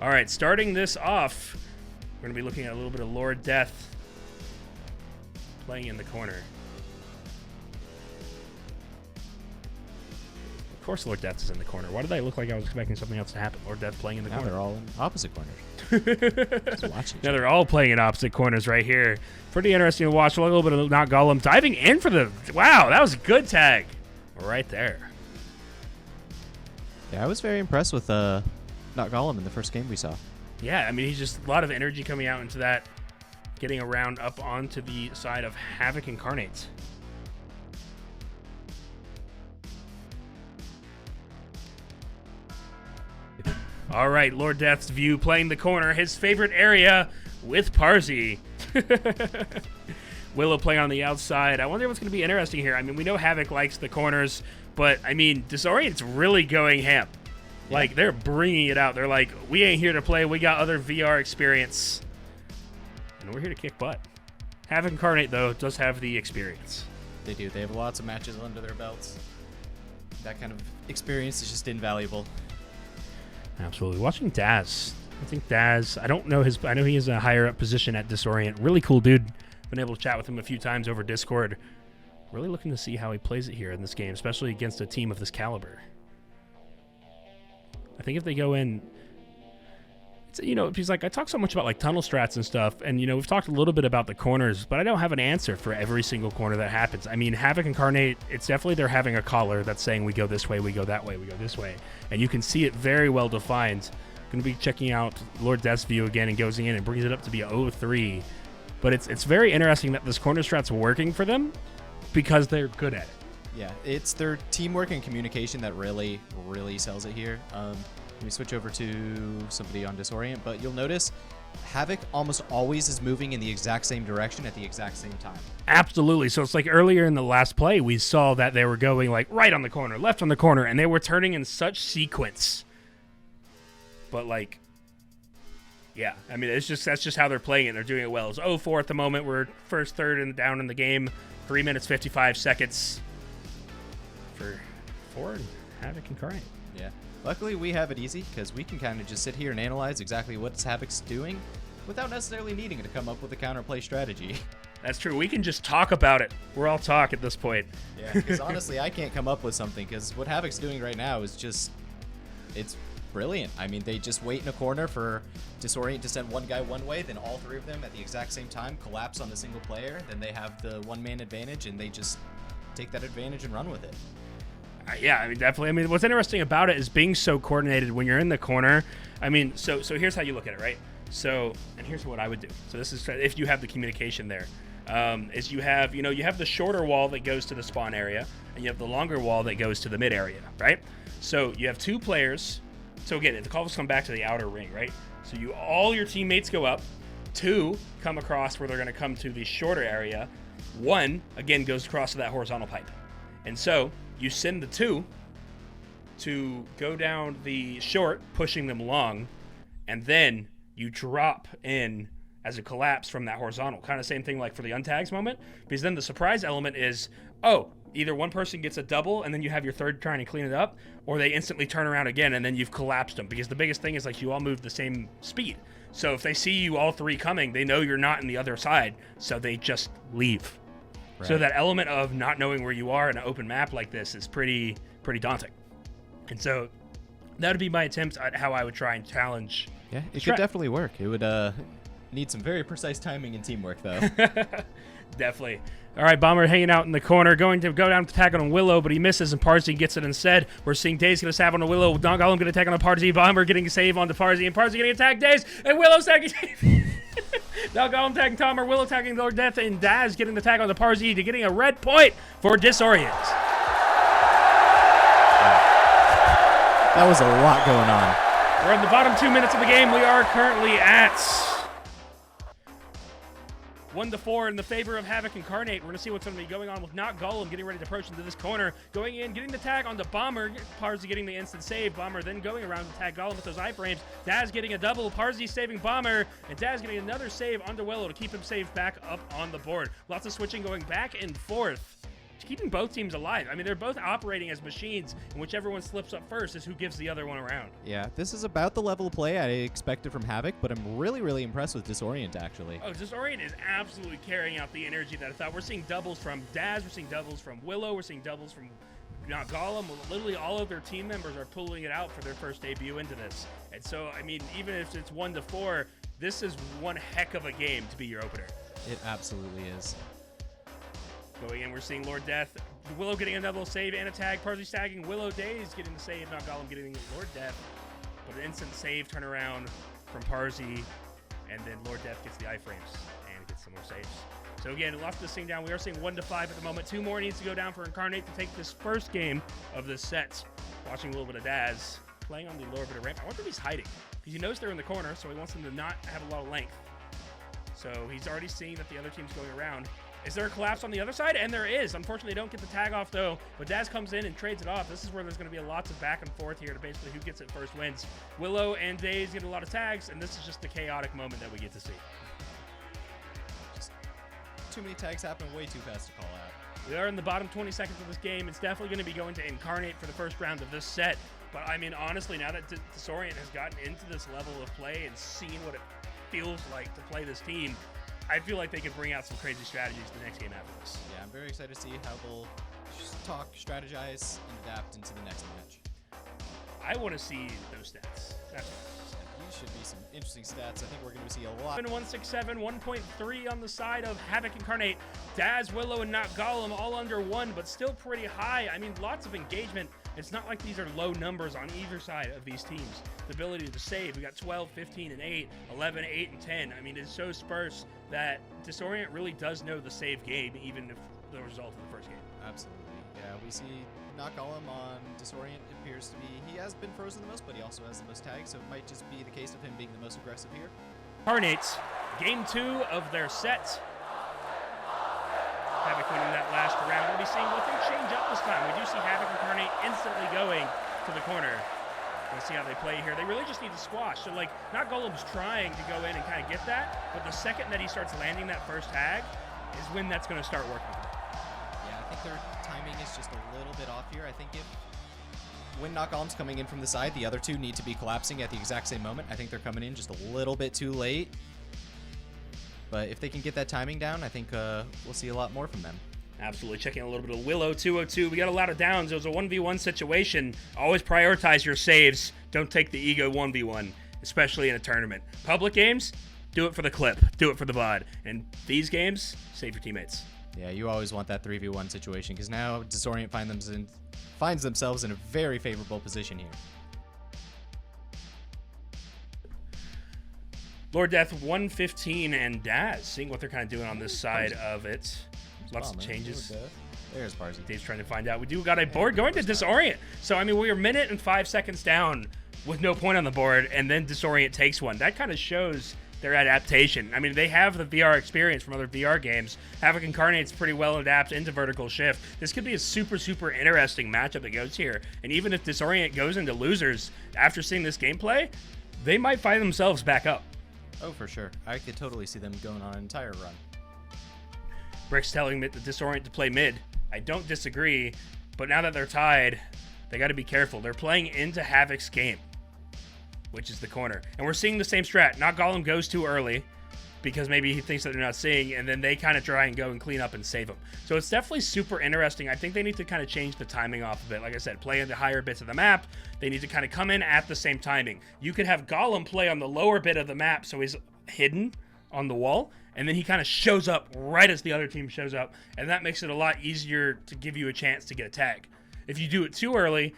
All right, starting this off, we're going to be looking at a little bit of Lord Death playing in the corner. Of course Lord Death is in the corner. Why did I look like I was expecting something else to happen? Lord Death playing in the corner. They're all in opposite corners. Just watch each Now other. they're all playing in opposite corners right here. Pretty interesting to watch. A little bit of Not Golem diving in for the... Wow, that was a good tag right there. Yeah, I was very impressed with Not Golem in the first game we saw. Yeah, I mean, he's just a lot of energy coming out into that, getting around up onto the side of Havoc Incarnate. All right, Lord Death's view playing the corner, his favorite area with Parzi. Willow playing on the outside. I wonder what's going to be interesting here. I mean, we know Havoc likes the corners, but, I mean, Disorient's really going ham. Yeah. Like, they're bringing it out. They're like, we ain't here to play. We got other VR experience. And we're here to kick butt. Havoc Incarnate, though, does have the experience. They do. They have lots of matches under their belts. That kind of experience is just invaluable. Absolutely. Watching Daz. I think Daz, I know he has a higher up position at Disorient. Really cool dude. Been able to chat with him a few times over Discord. Really looking to see how he plays it here in this game, especially against a team of this caliber. I think if they go in, he's like, I talk so much about like tunnel strats and stuff, and we've talked a little bit about the corners, but I don't have an answer for every single corner that happens. I mean, Havoc Incarnate, it's definitely they're having a caller that's saying we go this way, we go that way, we go this way, and you can see it very well defined. Going to be checking out Lord Death's view again and goes in and brings it up to be 0-3, but it's very interesting that this corner strat's working for them because they're good at it. Yeah, it's their teamwork and communication that really, really sells it here. We switch over to somebody on Disorient, but you'll notice Havoc almost always is moving in the exact same direction at the exact same time. Absolutely. So it's like earlier in the last play, we saw that they were going like right on the corner, left on the corner, and they were turning in such sequence. But like, yeah, I mean, that's just how they're playing it. They're doing it well. It's 0-4 at the moment. We're first, third, and down in the game. 3 minutes, 55 seconds for Ford and Havoc Incarnate. Yeah. Luckily, we have it easy because we can kind of just sit here and analyze exactly what Havoc's doing without necessarily needing to come up with a counterplay strategy. That's true. We can just talk about it. We're all talk at this point. Yeah, because honestly, I can't come up with something because what Havoc's doing right now is just, it's brilliant. I mean, they just wait in a corner for Disorient to send one guy one way, then all three of them at the exact same time collapse on the single player. Then they have the one-man advantage, and they just take that advantage and run with it. Yeah, I mean, definitely. I mean, what's interesting about it is being so coordinated when you're in the corner. I mean, so here's how you look at it, right? So, and here's what I would do. So this is if you have the communication there. Is you have the shorter wall that goes to the spawn area, and you have the longer wall that goes to the mid area, right? So you have two players. So again, the calls come back to the outer ring, right? So all your teammates go up. Two come across where they're going to come to the shorter area. One, again, goes across to that horizontal pipe. And so you send the two to go down the short, pushing them long, and then you drop in as a collapse from that horizontal. Kind of same thing like for the untags moment, because then the surprise element is, either one person gets a double and then you have your third trying to clean it up, or they instantly turn around again and then you've collapsed them, because the biggest thing is like you all move the same speed. So if they see you all three coming, they know you're not in the other side, so they just leave. Right. So that element of not knowing where you are in an open map like this is pretty daunting. And so that would be my attempt at how I would try and challenge. Yeah, it could definitely work. It would need some very precise timing and teamwork, though. Definitely. All right, Bomber hanging out in the corner, going to go down to tag on Willow, but he misses, and Parzi gets it instead. We're seeing Daze get a stab on the Willow. Not Golem going to attack on the Parzi. Bomber getting a save on the Parzi, and Parzi getting attacked Daze, and Willow tagging Not Golem tagging Tomer, Willow tagging Lord Death, and Daz getting the tag on the Parzi to getting a red point for Disorient. That was a lot going on. We're in the bottom 2 minutes of the game. We are currently at 1-4 in the favor of Havoc Incarnate. We're going to see what's going to be going on with Not Golem getting ready to approach into this corner. Going in, getting the tag on the Bomber. Parzi getting the instant save. Bomber then going around to tag Golem with those iframes. Daz getting a double. Parzi saving Bomber. And Daz getting another save onto Willow to keep him safe back up on the board. Lots of switching going back and forth keeping both teams alive. I mean, they're both operating as machines, and whichever one slips up first is who gives the other one around. Yeah, this is about the level of play I expected from Havoc, but I'm really, really impressed with Disorient, actually. Oh, Disorient is absolutely carrying out the energy that I thought. We're seeing doubles from Daz, we're seeing doubles from Willow, we're seeing doubles from Gollum. Literally all of their team members are pulling it out for their first debut into this. And so, I mean, even if it's 1-4, this is one heck of a game to be your opener. It absolutely is. Going in, we're seeing Lord Death. Willow getting a double save and a tag. Parsley stagging. Willow Days getting the save. Not Gollum getting Lord Death. But an instant save turnaround from Parsi. And then Lord Death gets the iframes and gets some more saves. So again, locked this thing down. We are seeing 1-5 at the moment. 2 more needs to go down for Incarnate to take this first game of this set. Watching a little bit of Daz playing on the lower bit of ramp. I wonder if he's hiding. Because he knows they're in the corner, so he wants them to not have a lot of length. So he's already seeing that the other team's going around. Is there a collapse on the other side? And there is. Unfortunately, they don't get the tag off, though. But Daz comes in and trades it off. This is where there's going to be lots of back and forth here to basically who gets it first wins. Willow and Days get a lot of tags, and this is just the chaotic moment that we get to see. Just too many tags happen way too fast to call out. We are in the bottom 20 seconds of this game. It's definitely going to be going to Incarnate for the first round of this set. But, I mean, honestly, now that Disorient has gotten into this level of play and seen what it feels like to play this team, I feel like they could bring out some crazy strategies the next game after this. Yeah, I'm very excited to see how they'll talk, strategize, and adapt into the next match. I want to see those stats. That's what These should be some interesting stats. I think we're going to see a lot. 167, 1.3 on the side of Havoc Incarnate. Daz, Willow, and Not Gollum all under 1, but still pretty high. I mean, lots of engagement. It's not like these are low numbers on either side of these teams. The ability to save, we got 12, 15, and 8, 11, 8, and 10. I mean, it's so sparse that Disorient really does know the save game, even if the result of the first game. Absolutely. Yeah, we see Not Gollum on Disorient appears to be, he has been frozen the most, but he also has the most tags, so it might just be the case of him being the most aggressive here. Incarnate, game 2 of their set. Havoc winning that last round. We'll be seeing what they change up this time. We do see Havoc Incarnate instantly going to the corner. We'll see how they play here. They really just need to squash. So, like, Not Gollum's trying to go in and kind of get that, but the second that he starts landing that first tag is when that's going to start working. Yeah, I think their timing is just a little bit off here. I think when Not Gollum's coming in from the side, the other two need to be collapsing at the exact same moment. I think they're coming in just a little bit too late. But if they can get that timing down, I think we'll see a lot more from them. Absolutely. Checking a little bit of Willow, 202. We got a lot of downs. It was a 1v1 situation. Always prioritize your saves. Don't take the ego 1v1, especially in a tournament. Public games, do it for the clip. Do it for the VOD. And these games, save your teammates. Yeah, you always want that 3v1 situation because now Disorient finds themselves in a very favorable position here. Lord Death 115 and Daz, seeing what they're kind of doing on this side of it. Lots of changes. There's Parsi. Dave's trying to find out. We do got a board going to Disorient. So, I mean, we're a minute and 5 seconds down with no point on the board, and then Disorient takes one. That kind of shows their adaptation. I mean, they have the VR experience from other VR games. Havoc Incarnate's pretty well adapted into vertical shift. This could be a super, super interesting matchup that goes here. And even if Disorient goes into losers after seeing this gameplay, they might find themselves back up. Oh, for sure. I could totally see them going on an entire run. Brick's telling the Disorient to play mid. I don't disagree, but now that they're tied, they got to be careful. They're playing into Havoc's game, which is the corner. And we're seeing the same strat. Not Gollum goes too early because maybe he thinks that they're not seeing, and then they kind of try and go and clean up and save him. So it's definitely super interesting. I think they need to kind of change the timing off of it. Like I said, play in the higher bits of the map. They need to kind of come in at the same timing. You could have Gollum play on the lower bit of the map so he's hidden on the wall, and then he kind of shows up right as the other team shows up, and that makes it a lot easier to give you a chance to get a tag. If you do it too early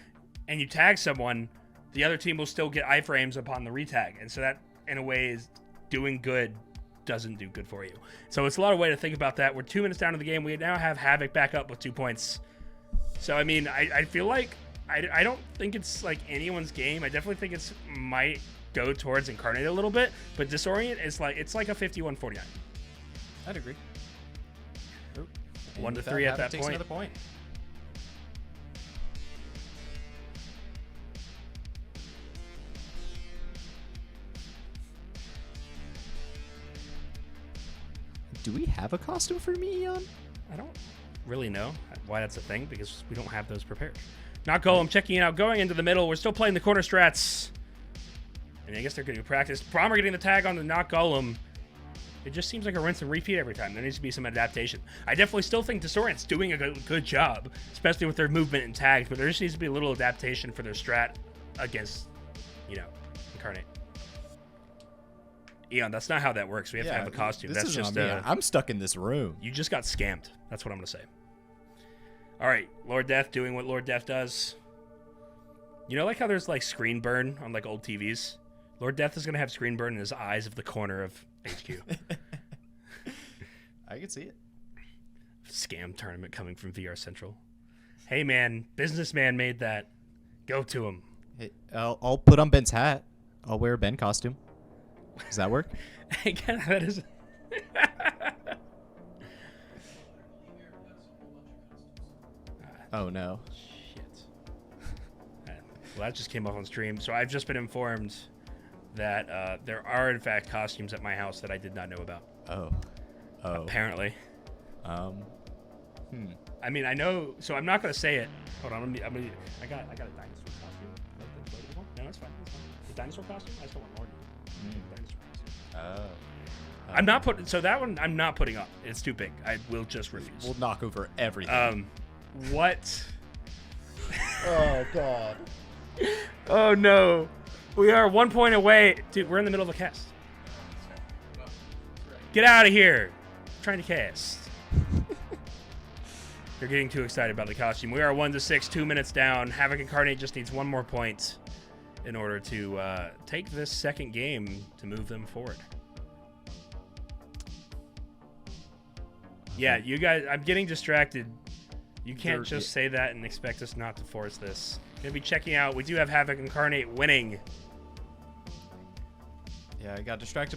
and you tag someone, the other team will still get iframes upon the retag, and so that, in a way, is doing good doesn't do good for you. So it's a lot of way to think about that. We're 2 minutes down to the game. We now have Havoc back up with 2 points. So, I mean, I feel like I don't think it's like anyone's game. I definitely think it's might go towards Incarnate a little bit, but Disorient is like, it's like a 51-49. I'd agree. 1-3 at that takes point. Another point. Do we have a costume for Mion? I don't really know. why that's a thing, because we don't have those prepared. Not Golem checking it out, going into the middle. We're still playing the corner strats. And I guess they're getting practice. Brommer getting the tag on the Not Golem. It just seems like a rinse and repeat every time. There needs to be some adaptation. I definitely still think Disorient's doing a good job, especially with their movement and tags, but there just needs to be a little adaptation for their strat against, Incarnate. Eon, that's not how that works. We have to have a costume. That's just I'm stuck in this room. You just got scammed. That's what I'm going to say. All right, Lord Death doing what Lord Death does. Like how there's like screen burn on like old TVs? Lord Death is going to have screen burn in his eyes of the corner of HQ. I can see it. Scam tournament coming from VR Central. Hey man, businessman made that. Go to him. Hey, I'll put on Ben's hat. I'll wear a Ben costume. Does that work? Again, that is. Oh no. Shit. Well, that just came up on stream. So I've just been informed that there are in fact costumes at my house that I did not know about. Oh. Apparently. I mean, I know. So I'm not gonna say it. Hold on. I got a dinosaur costume. No, that's fine. The dinosaur costume. I still want more. Dinosaur costume. Oh. I'm not putting. So that one I'm not putting up. It's too big. I will just refuse. We'll knock over everything. What? Oh god. Oh no. We are 1 point away. Dude, we're in the middle of a cast. Get out of here. I'm trying to cast. They're getting too excited about the costume. We are 1-6, 2 minutes down. Havoc Incarnate just needs one more point in order to take this second game to move them forward. Yeah, you guys, I'm getting distracted. You can't just say that and expect us not to force this. Gonna be checking out. We do have Havoc Incarnate winning. Yeah, I got distracted by